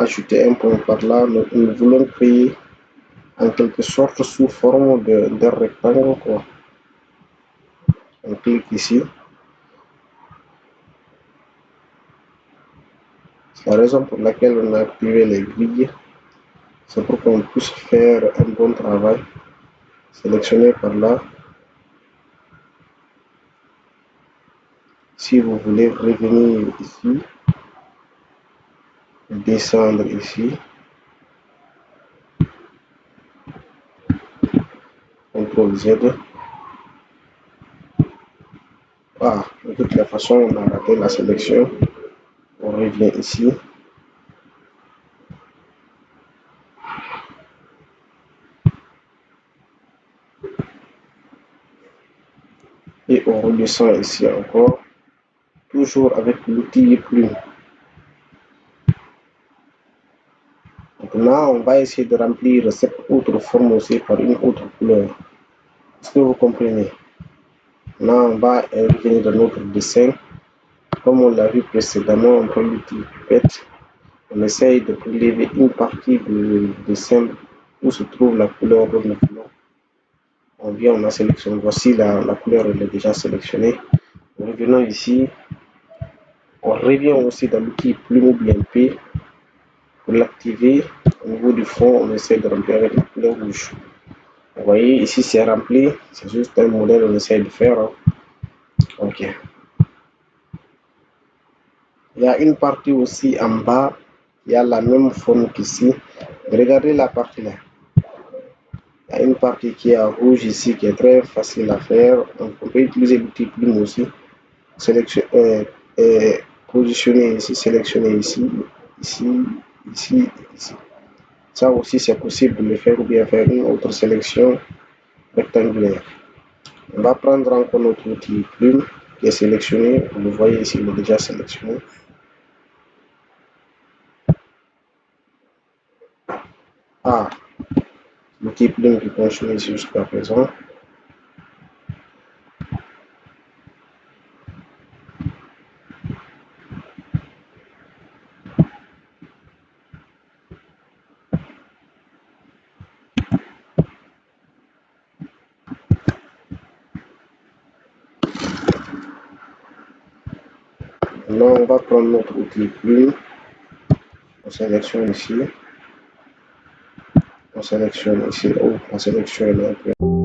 ajouter un point par là. Nous voulons créer en quelque sorte sous forme d'un rectangle, quoi. On clique ici. C'est la raison pour laquelle on a activé les grilles. C'est pour qu'on puisse faire un bon travail. Sélectionnez par là. Si vous voulez revenir ici, descendre ici, CTRL Z. Ah, de toute la façon, on a raté la sélection. On revient ici. Et on redescend ici encore. Toujours avec l'outil plume. Maintenant, on va essayer de remplir cette autre forme aussi par une autre couleur. Est-ce que vous comprenez? Là, on va revenir dans notre dessin. Comme on l'a vu précédemment, on prend l'outil pipette. On essaye de prélever une partie du dessin où se trouve la couleur dont nous voulons. On vient, on a sélectionné. Voici la couleur, elle est déjà sélectionnée. Revenons ici. On revient aussi dans l'outil plume ou bien P. Pour l'activer, au niveau du fond, on essaie de remplir avec la couleur rouge. Vous voyez, ici c'est rempli. C'est juste un modèle, on essaie de faire. Hein. Ok. Il y a une partie aussi en bas. Il y a la même forme qu'ici. Regardez la partie là. Il y a une partie qui est en rouge ici qui est très facile à faire. Donc on peut utiliser l'outil plume aussi. Positionner ici, sélectionner ici, ici. Ça aussi c'est possible de le faire ou bien faire une autre sélection rectangulaire. On va prendre encore notre outil plume qui est sélectionné. Vous le voyez ici, il est déjà sélectionné. Ah, l'outil plume qui continue ici jusqu'à présent. Maintenant, on va prendre notre outil plume. On sélectionne ici. On sélectionne ici. Oh, on sélectionne un peu.